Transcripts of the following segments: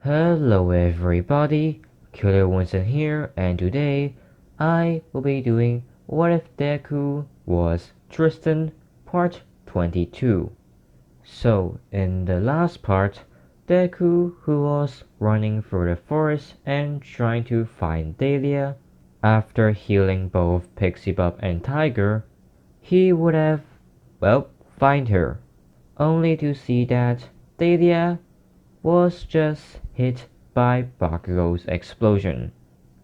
Hello everybody, Killer Winston here, and today I will be doing What If Deku Was Tristan Part 22. So, in the last part, Deku, who was running through the forest and trying to find Daelia, after healing both Pixie Bob and Tiger, he would have, find her, only to see that Daelia was just hit by Bakugou's explosion,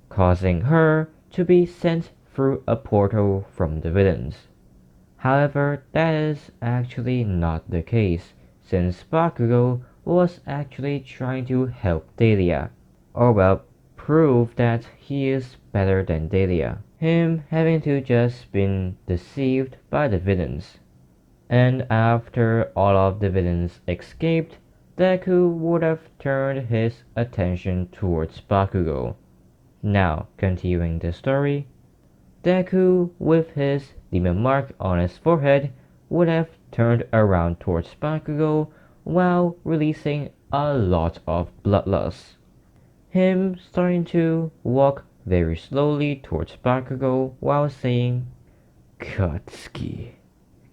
causing her to be sent through a portal from the villains. However, that is actually not the case, since Bakugou was actually trying to help Daelia, or prove that he is better than Daelia, him having to just been deceived by the villains. And after all of the villains escaped, Deku would have turned his attention towards Bakugou. Now, continuing the story, Deku, with his demon mark on his forehead, would have turned around towards Bakugou while releasing a lot of bloodlust. Him starting to walk very slowly towards Bakugou while saying, "Katsuki,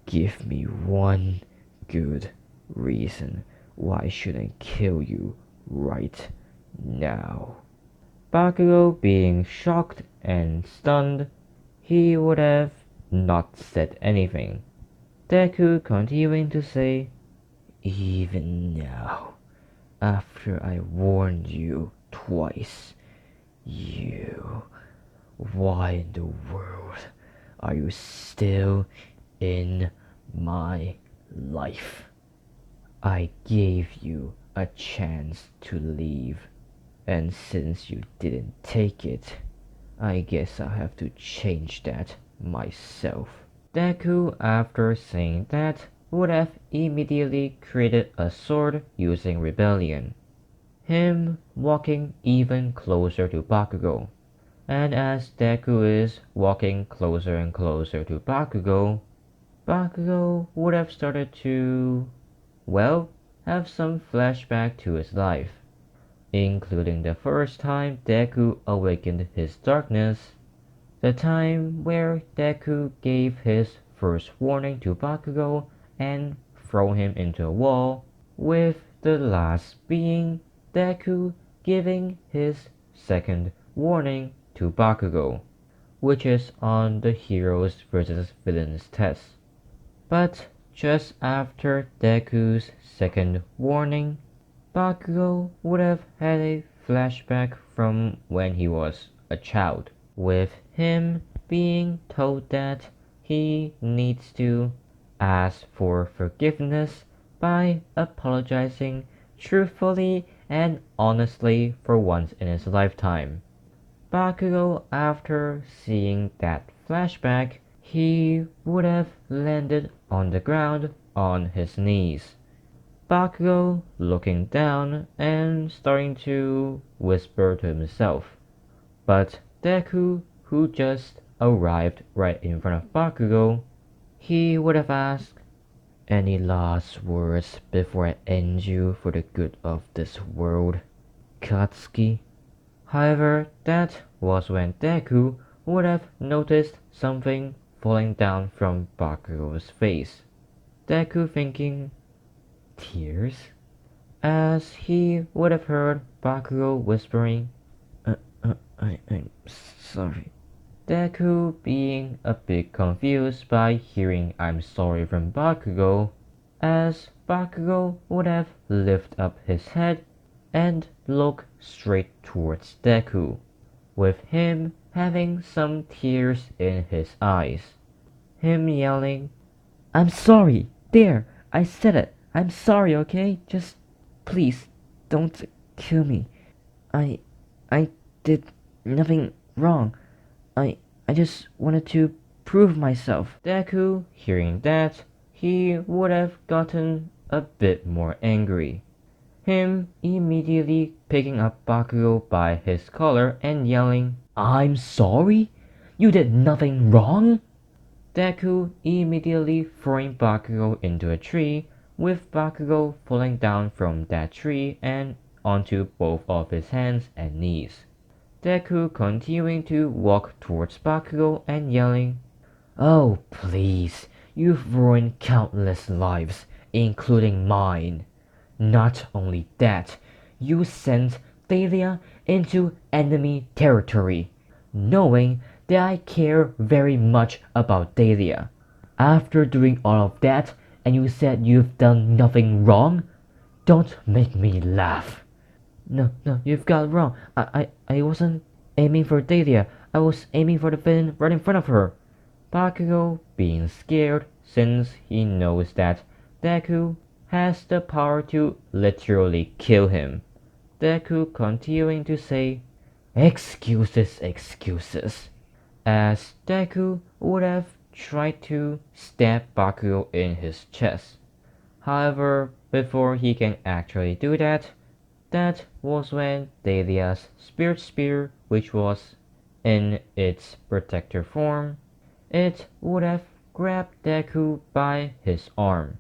give me one good reason why I shouldn't kill you right now." Bakugou being shocked and stunned, he would have not said anything. Deku continuing to say, "Even now, after I warned you twice, why in the world are you still in my life? I gave you a chance to leave, and since you didn't take it, I guess I'll have to change that myself." Deku, after saying that, would have immediately created a sword using rebellion, him walking even closer to Bakugou. And as Deku is walking closer and closer to Bakugou, Bakugou would have started to, have some flashback to his life, including the first time Deku awakened his darkness, the time where Deku gave his first warning to Bakugou and throw him into a wall, with the last being Deku giving his second warning to Bakugou, which is on the Heroes vs Villains test. But just after Deku's second warning, Bakugou would have had a flashback from when he was a child, with him being told that he needs to ask for forgiveness by apologizing truthfully and honestly for once in his lifetime. Bakugou, after seeing that flashback, he would have landed on the ground on his knees. Bakugou looking down and starting to whisper to himself. But Deku, who just arrived right in front of Bakugou, he would have asked, "Any last words before I end you for the good of this world, Katsuki?" However, that was when Deku would have noticed something falling down from Bakugou's face. Deku thinking, "Tears?" As he would have heard Bakugou whispering, I'm sorry." Deku being a bit confused by hearing "I'm sorry" from Bakugou, as Bakugou would have lifted up his head and look straight towards Deku, with him having some tears in his eyes, him yelling, "I'm sorry! There! I said it! I'm sorry, okay? Just please don't kill me. I did nothing wrong. I just wanted to prove myself." Deku, hearing that, he would have gotten a bit more angry, him immediately picking up Bakugou by his collar and yelling, "I'm sorry? You did nothing wrong?" Deku immediately throwing Bakugou into a tree, with Bakugou falling down from that tree and onto both of his hands and knees. Deku continuing to walk towards Bakugou and yelling, "Oh, please, you've ruined countless lives, including mine. Not only that, you sent Daelia into enemy territory, knowing that I care very much about Daelia. After doing all of that, and you said you've done nothing wrong? Don't make me laugh." No, no, you've got it wrong. I wasn't aiming for Daelia. I was aiming for the villain right in front of her. Bakugou being scared since he knows that Deku has the power to literally kill him. Deku continuing to say, "Excuses, excuses," as Deku would have tried to stab Bakugou in his chest. However, before he can actually do that, that was when Daelia's Spirit Spear, which was in its protector form, it would have grabbed Deku by his arm.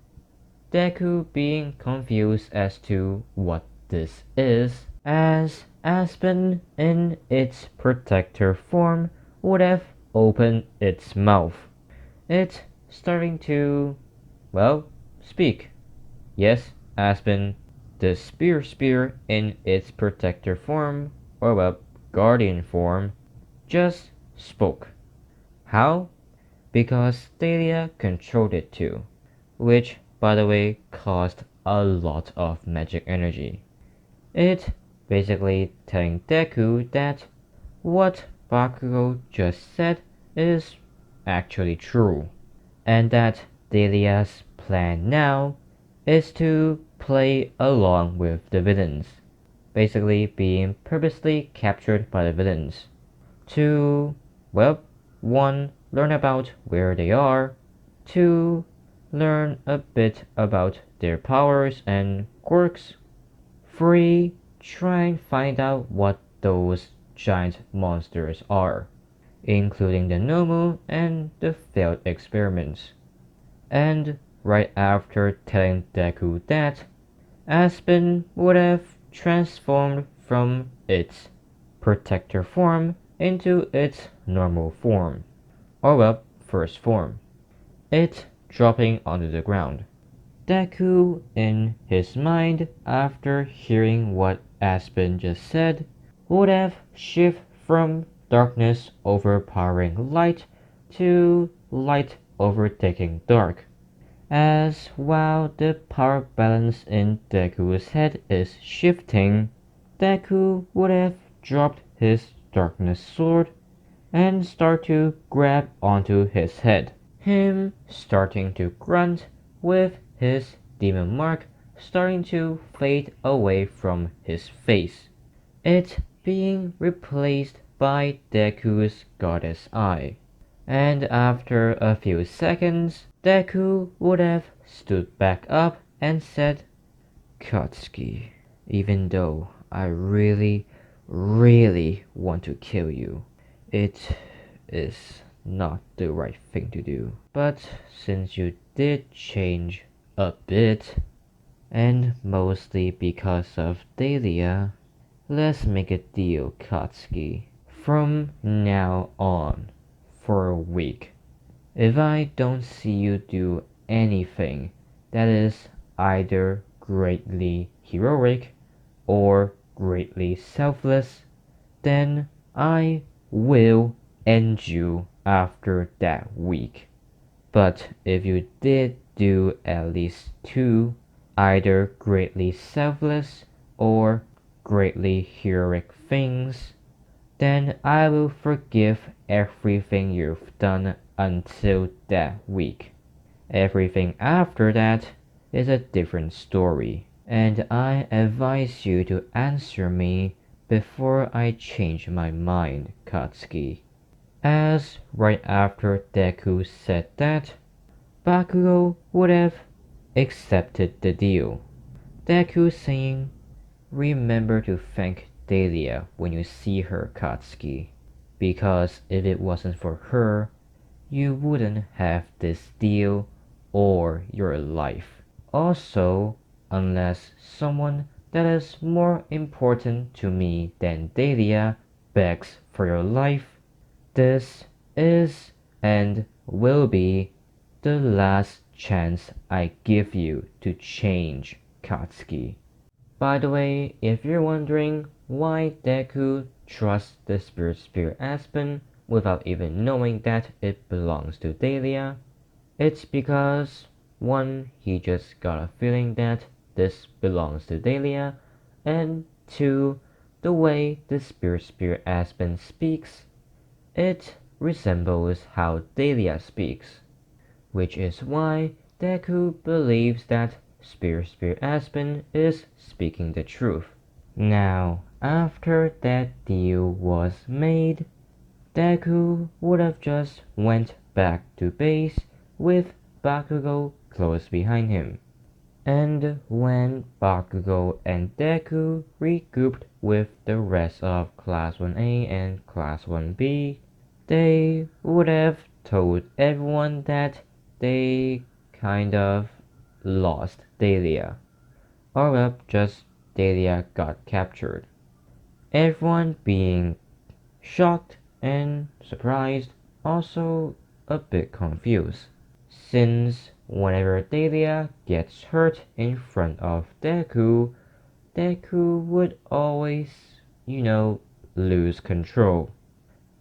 Deku being confused as to what this is, as Aspen in its protector form would have opened its mouth. It starting to, well, speak. Yes, Aspen, the spear in its protector form, or well, guardian form, just spoke. How? Because Daelia controlled it too, which, by the way, caused a lot of magic energy. It basically telling Deku that what Bakugou just said is actually true, and that Daelia's plan now is to play along with the villains, basically being purposely captured by the villains to, well, 1. Learn about where they are, 2. Learn a bit about their powers and quirks, 3. Try and find out what those giant monsters are, including the Nomu and the failed experiments. And right after telling Deku that, Aspen would have transformed from its protector form into its normal form, or well, first form, it dropping onto the ground. Deku, in his mind, after hearing what Aspen just said, would have shifted from darkness overpowering light to light overtaking dark, as while the power balance in Deku's head is shifting, Deku would have dropped his darkness sword and start to grab onto his head, him starting to grunt with his demon mark starting to fade away from his face, it being replaced by Deku's goddess eye. And after a few seconds, Deku would have stood back up and said, "Katsuki, even though I really, really want to kill you, it is not the right thing to do. But since you did change a bit, and mostly because of Daelia, let's make a deal, Katsuki. From now on, for a week, if I don't see you do anything that is either greatly heroic or greatly selfless, then I will end you after that week. But if you did do at least 2 either greatly selfless or greatly heroic things, then I will forgive everything you've done until that week. Everything after that is a different story, and I advise you to answer me before I change my mind, Katsuki." As right after Deku said that, Bakugou would have accepted the deal. Deku saying, "Remember to thank Daelia when you see her, Katsuki, because if it wasn't for her, you wouldn't have this deal or your life. Also, unless someone that is more important to me than Daelia begs for your life. This is and will be the last chance I give you to change, Katsuki. By the way, if you're wondering why Deku trusts the Spirit Aspen without even knowing that it belongs to Daelia, it's because 1. He just got a feeling that this belongs to Daelia, and 2. The way the Spirit Aspen speaks, it resembles how Daelia speaks, which is why Deku believes that Spirit Aspen is speaking the truth. Now, after that deal was made, Deku would have just went back to base with Bakugou close behind him. And when Bakugou and Deku regrouped with the rest of Class 1A and Class 1B, they would have told everyone that they kind of lost Daelia. Or well, just Daelia got captured. Everyone being shocked and surprised, also a bit confused, since whenever Daelia gets hurt in front of Deku, Deku would always, lose control.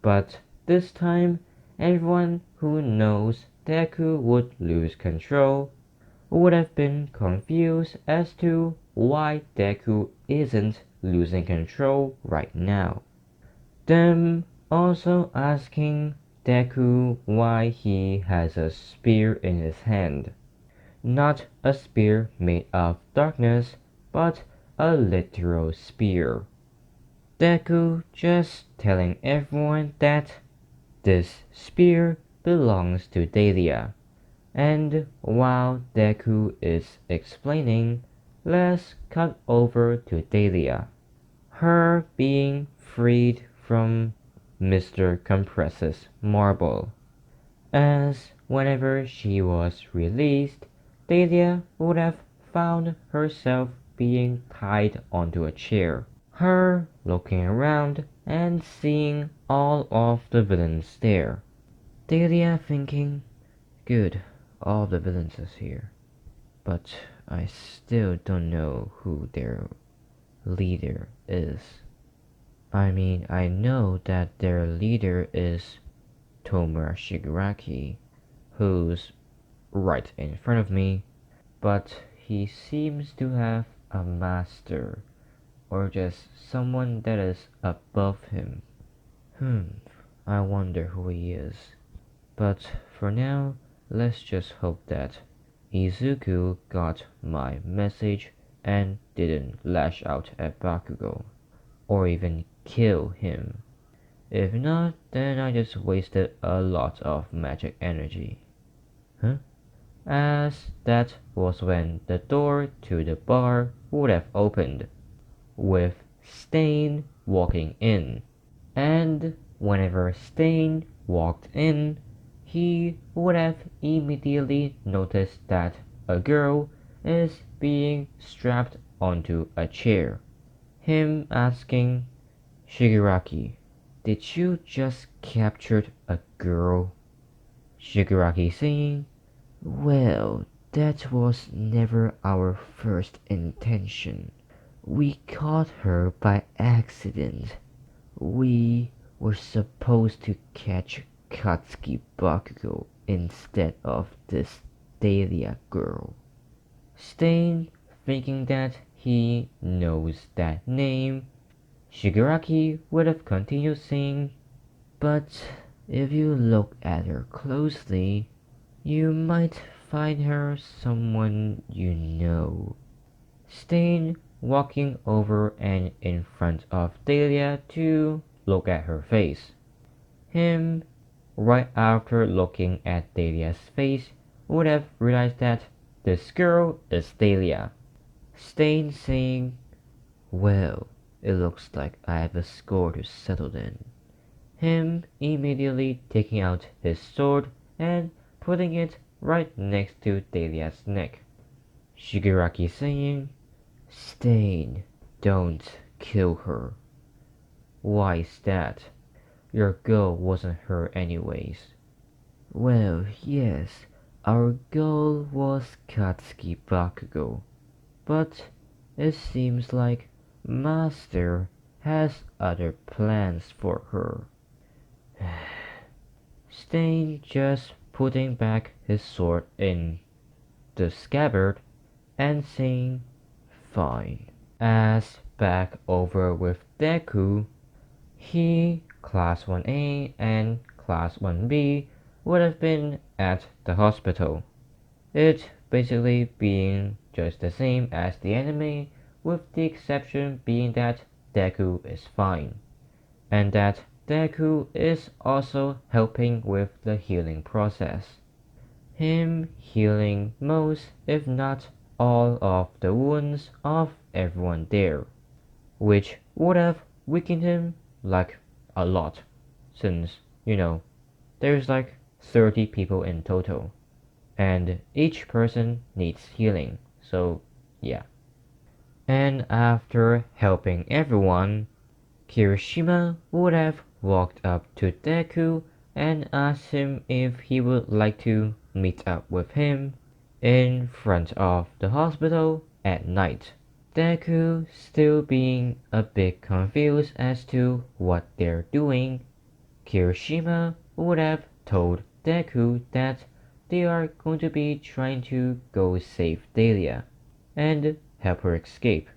But this time, everyone who knows Deku would lose control would have been confused as to why Deku isn't losing control right now. Them also asking Deku why he has a spear in his hand. Not a spear made of darkness, but a literal spear. Deku just telling everyone that this spear belongs to Daelia. And while Deku is explaining, let's cut over to Daelia. Her being freed from Mr. Compress's marble, as whenever she was released, Daelia would have found herself being tied onto a chair. Her looking around and seeing all of the villains there. Daelia thinking, good, all the villains is here, but I still don't know who their leader is. I mean, I know that their leader is Tomura Shigaraki, who's right in front of me, but he seems to have a master, or just someone that is above him. I wonder who he is. But for now, let's just hope that Izuku got my message and didn't lash out at Bakugou, or even kill him. If not, then I just wasted a lot of magic energy. Huh? As that was when the door to the bar would have opened, with Stain walking in. And whenever Stain walked in, he would have immediately noticed that a girl is being strapped onto a chair. Him asking, Shigaraki, did you just capture a girl? Shigaraki saying, well, that was never our first intention. We caught her by accident. We were supposed to catch Katsuki Bakugou instead of this Daelia girl. Stain thinking that he knows that name, Shigaraki would have continued saying, but if you look at her closely, you might find her someone you know. Stain walking over and in front of Daelia to look at her face. Him, right after looking at Dahlia's face, would have realized that this girl is Daelia. Stain saying, well, it looks like I have a score to settle then. Him immediately taking out his sword and putting it right next to Dahlia's neck. Shigaraki saying, Stain, don't kill her. Why's that? Your goal wasn't her anyways. Well, yes, our goal was Katsuki Bakugou, but it seems like Master has other plans for her. Stain just putting back his sword in the scabbard and saying, fine. As back over with Deku, he, Class 1A and Class 1B would have been at the hospital. It basically being just the same as the anime, with the exception being that Deku is fine, and that Deku is also helping with the healing process. Him healing most, if not all, of the wounds of everyone there, which would have weakened him like a lot, since, there's like 30 people in total, and each person needs healing, so yeah. And after helping everyone, Kirishima would have walked up to Deku and asked him if he would like to meet up with him in front of the hospital at night. Deku, still being a bit confused as to what they're doing, Kirishima would have told Deku that they are going to be trying to go save Daelia and help her escape.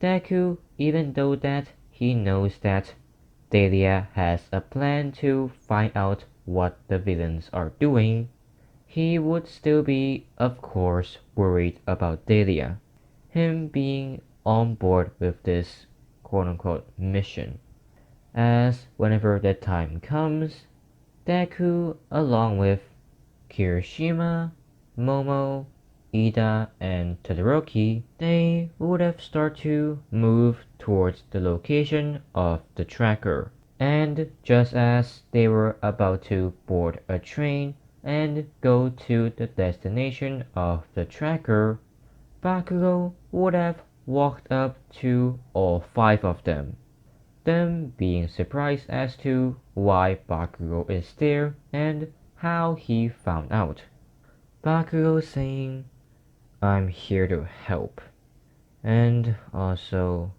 Deku, even though that he knows that Daelia has a plan to find out what the villains are doing, he would still be, of course, worried about Daelia, him being on board with this quote-unquote mission. As whenever the time comes, Deku, along with Kirishima, Momo, Ida, and Todoroki, they would have started to move towards the location of the tracker. And just as they were about to board a train and go to the destination of the tracker, Bakugou would have walked up to all five of them being surprised as to why Bakugou is there and how he found out. Bakugou saying, I'm here to help, and also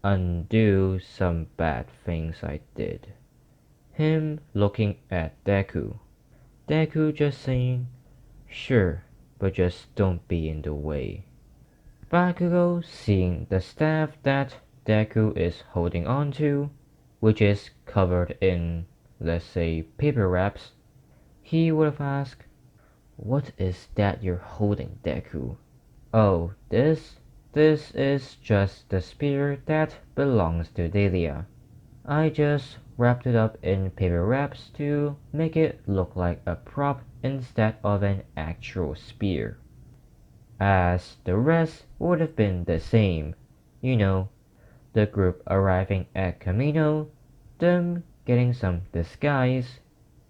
undo some bad things I did. Him looking at Deku. Deku just saying, sure, but just don't be in the way. Bakugou seeing the staff that Deku is holding on to, which is covered in, let's say, paper wraps, he would have asked, what is that you're holding, Deku? Oh, this is just the spear that belongs to Daelia. I just wrapped it up in paper wraps to make it look like a prop instead of an actual spear. As the rest would have been the same, the group arriving at Camino, them getting some disguise,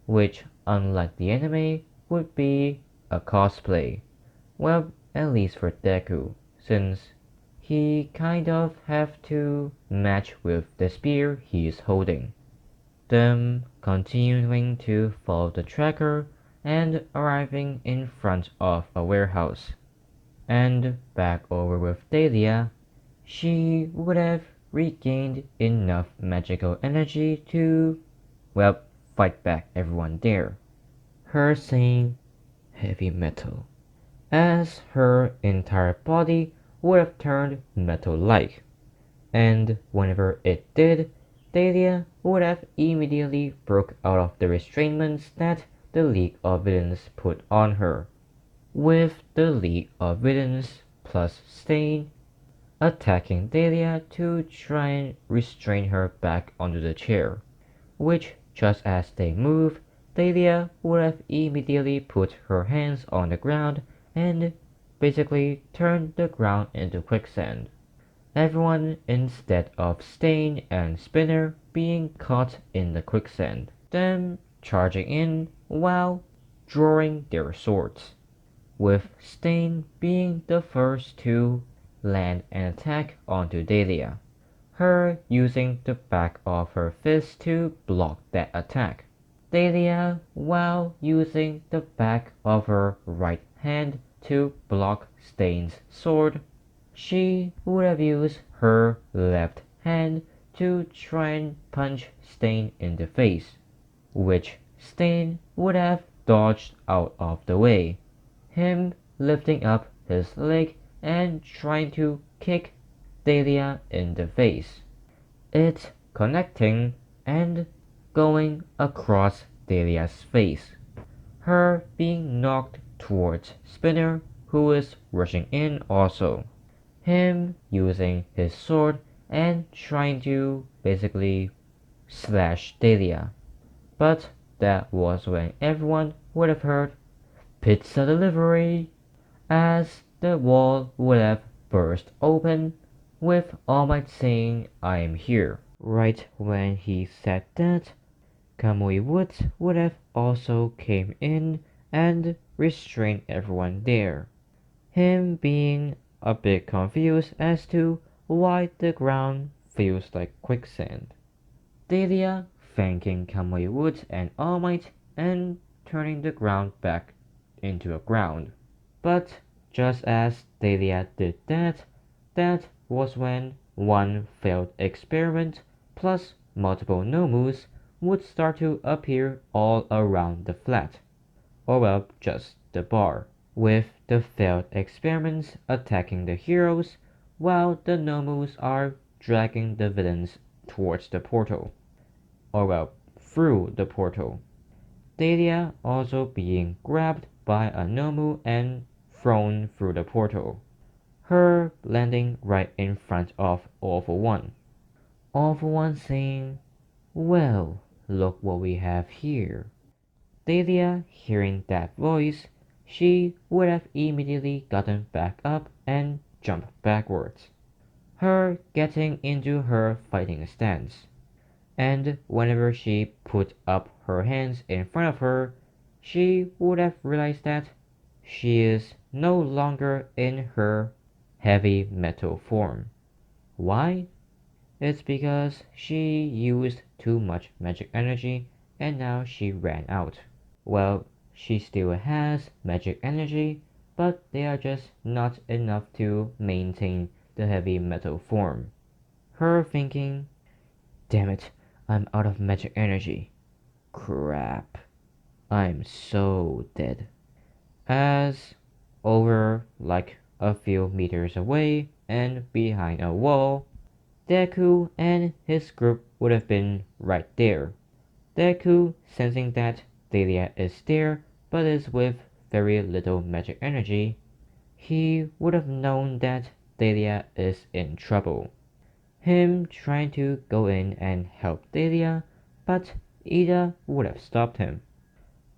which unlike the anime would be a cosplay. Well, at least for Deku, since he kind of have to match with the spear he is holding. Them continuing to follow the tracker and arriving in front of a warehouse. And back over with Daelia, she would have regained enough magical energy to, well, fight back everyone there. Her saying heavy metal, as her entire body would have turned metal-like. And whenever it did, Daelia would have immediately broke out of the restraints that the League of Villains put on her, with the League of Villains plus Stain attacking Daelia to try and restrain her back onto the chair, which just as they move, Daelia would have immediately put her hands on the ground and basically turned the ground into quicksand. Everyone instead of Stain and Spinner being caught in the quicksand, them charging in while drawing their swords, with Stain being the first to land an attack onto Daelia, her using the back of her fist to block that attack. Daelia, while using the back of her right hand to block Stain's sword, she would have used her left hand to try and punch Stain in the face, which Stain would have dodged out of the way, him lifting up his leg and trying to kick Daelia in the face, it connecting and going across Delia's face, her being knocked towards Spinner, who is rushing in also, him using his sword and trying to basically slash Delia. But that was when everyone would have heard pizza delivery, as the wall would have burst open with All Might saying I am here. Right when he said that, Kamui Woods would have also came in and restrained everyone there, him being a bit confused as to why the ground feels like quicksand. Delia thanking Kamui Woods and All Might and turning the ground back into a ground. But just as Delia did that, that was when one failed experiment plus multiple Nomus would start to appear all around the flat, or well, just the bar, with the failed experiments attacking the heroes while the Nomus are dragging the villains towards the portal, or well, through the portal. Daelia also being grabbed by a Nomu and thrown through the portal, her landing right in front of All For One. All For One saying, well, look what we have here. Daelia hearing that voice, she would have immediately gotten back up and jumped backwards, her getting into her fighting stance. And whenever she put up her hands in front of her, she would have realized that she is no longer in her heavy metal form. Why? It's because she used too much magic energy and now she ran out. Well, she still has magic energy, but they are just not enough to maintain the heavy metal form. Her thinking, damn it, I'm out of magic energy. Crap. I'm so dead. As over like a few meters away and behind a wall, Deku and his group would have been right there. Deku sensing that Daelia is there but is with very little magic energy, he would have known that Daelia is in trouble. Him trying to go in and help Daelia, but Ida would have stopped him,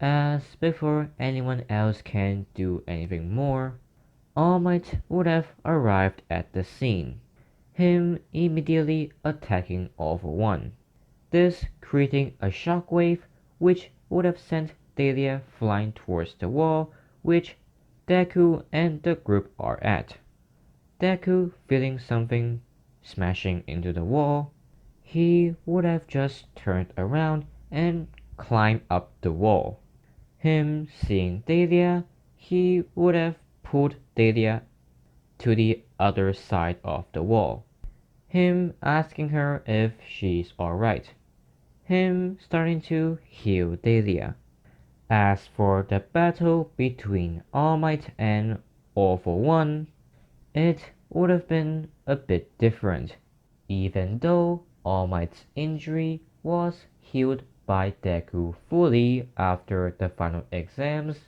as before anyone else can do anything more, All Might would have arrived at the scene, him immediately attacking All For One, this creating a shockwave which would have sent Daelia flying towards the wall which Deku and the group are at. Deku feeling something smashing into the wall, he would have just turned around and climbed up the wall. Him seeing Daelia, he would have pulled Daelia to the other side of the wall, him asking her if she's alright, him starting to heal Daelia. As for the battle between All Might and All For One, it would have been a bit different, even though All Might's injury was healed by Deku fully after the final exams.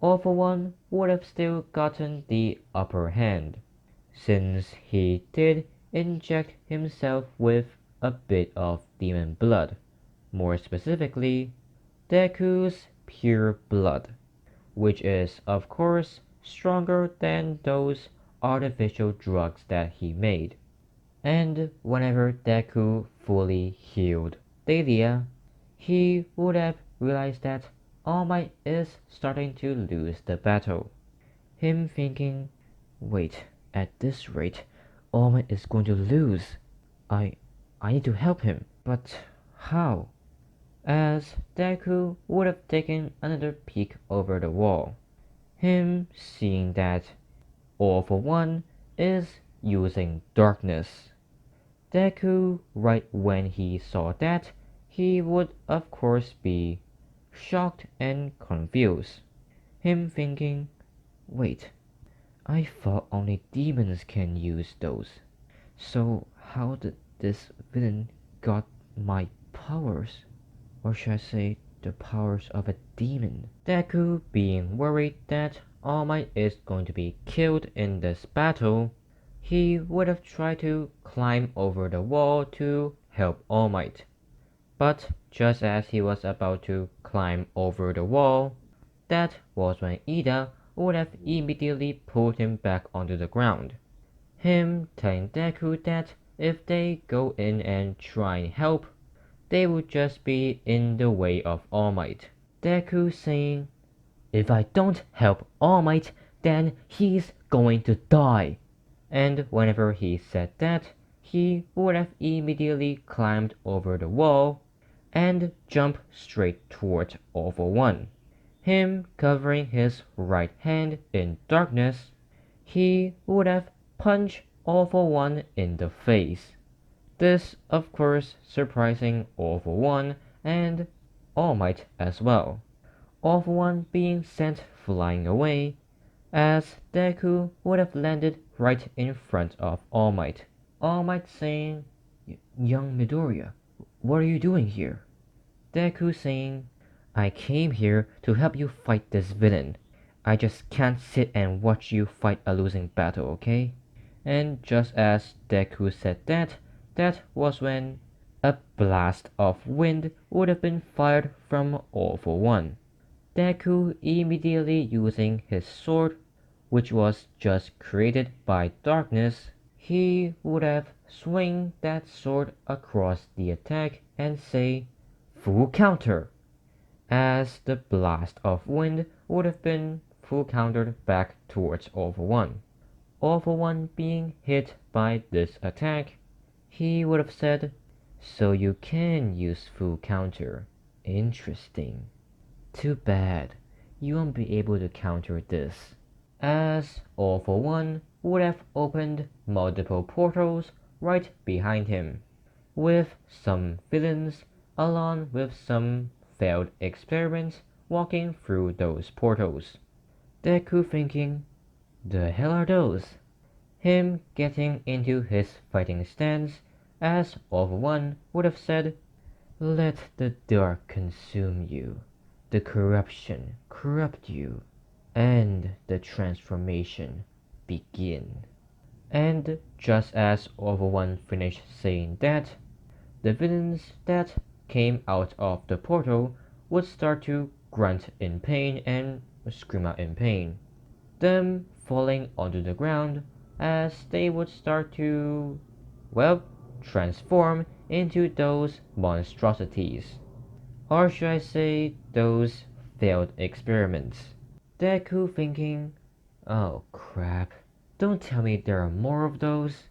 All For One would have still gotten the upper hand, since he did inject himself with a bit of demon blood, more specifically, Deku's pure blood, which is of course stronger than those artificial drugs that he made. And whenever Deku fully healed Daelia, he would have realized that All Might is starting to lose the battle. Him thinking, wait, At this rate, All Might is going to lose. I I need to help him. But how? As Deku would have taken another peek over the wall, him seeing that All for One is using darkness. Deku, right when he saw that, he would of course be shocked and confused. Him thinking, wait, I thought only demons can use those. So how did this villain got my powers? Or should I say the powers of a demon? Deku being worried that All Might is going to be killed in this battle, he would have tried to climb over the wall to help All Might. But just as he was about to climb over the wall, that was when Ida would have immediately pulled him back onto the ground. Him telling Deku that if they go in and try and help, they would just be in the way of All Might. Deku saying, if I don't help All Might, then he's going to die. And whenever he said that, he would have immediately climbed over the wall and jumped straight towards All for One. Him covering his right hand in darkness, he would have punched All for One in the face. This, of course, surprising All for One and All Might as well. All for One being sent flying away, as Deku would have landed right in front of All Might. All Might saying, young Midoriya, what are you doing here? Deku saying, I came here to help you fight this villain. I just can't sit and watch you fight a losing battle, okay? And just as Deku said that, that was when a blast of wind would have been fired from All for One. Deku immediately using his sword, which was just created by darkness, he would have swing that sword across the attack and say, full counter, as the blast of wind would have been full countered back towards All for One. All for One being hit by this attack, he would have said, so you can use full counter. Interesting. Too bad. You won't be able to counter this. As All for One would have opened multiple portals right behind him, with some villains along with some failed experiments walking through those portals. Deku thinking, the hell are those? Him getting into his fighting stance, as All for One would have said, let the dark consume you, the corruption corrupt you, and the transformation begin. And just as All for One finished saying that, the villains that came out of the portal would start to grunt in pain and scream out in pain, them falling onto the ground as they would start to, well, transform into those monstrosities. Or should I say, those failed experiments. Deku thinking, oh crap, don't tell me there are more of those.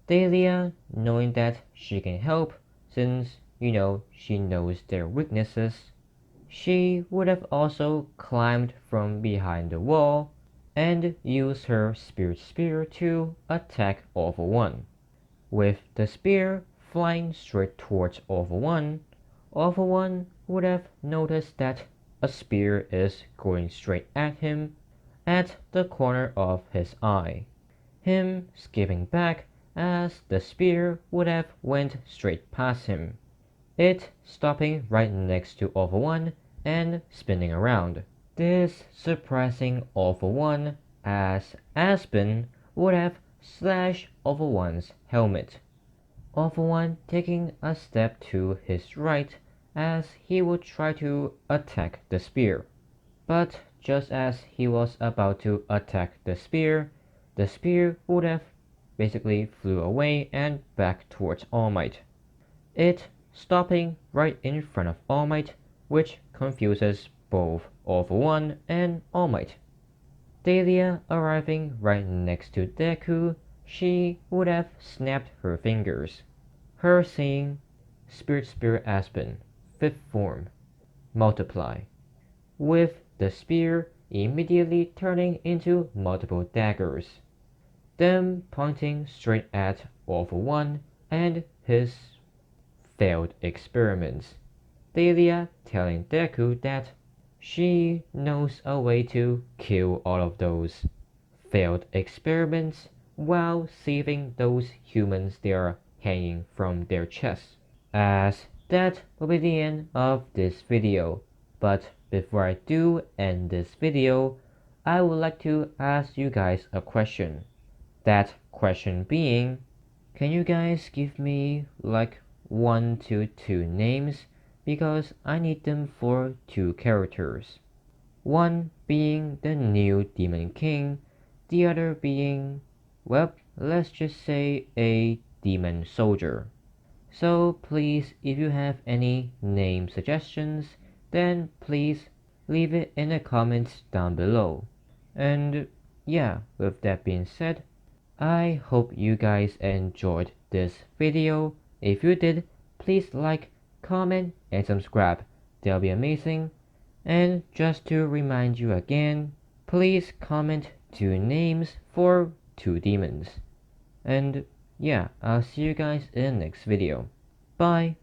Daelia, knowing that she can help, since, she knows their weaknesses, she would have also climbed from behind the wall and used her spirit spear to attack All for One. With the spear flying straight towards All for One would have noticed that a spear is going straight at him at the corner of his eye. Him skipping back as the spear would have went straight past him, it stopping right next to All for One and spinning around. This surprising All for One as Aspen would have slashed All for One's helmet. All for One taking a step to his right as he would try to attack the spear. But just as he was about to attack the spear would have basically flew away and back towards All Might. It stopping right in front of All Might, which confuses both All for One and All Might. Daelia arriving right next to Deku, she would have snapped her fingers. Her saying, Spirit Aspen, 5th form, multiply, with the spear immediately turning into multiple daggers, them pointing straight at All For One and his failed experiments. Daelia telling Deku that she knows a way to kill all of those failed experiments while saving those humans they are hanging from their chests. As that will be the end of this video. But before I do end this video, I would like to ask you guys a question. That question being, can you guys give me like 1 to 2 names, because I need them for 2 characters. One being the new Demon King, the other being, well, let's just say a Demon Soldier. So please, if you have any name suggestions, then please leave it in the comments down below. And yeah, with that being said, I hope you guys enjoyed this video. If you did, please like, comment, and subscribe. That'll be amazing. And just to remind you again, please comment 2 names for 2 demons. And yeah, I'll see you guys in the next video. Bye!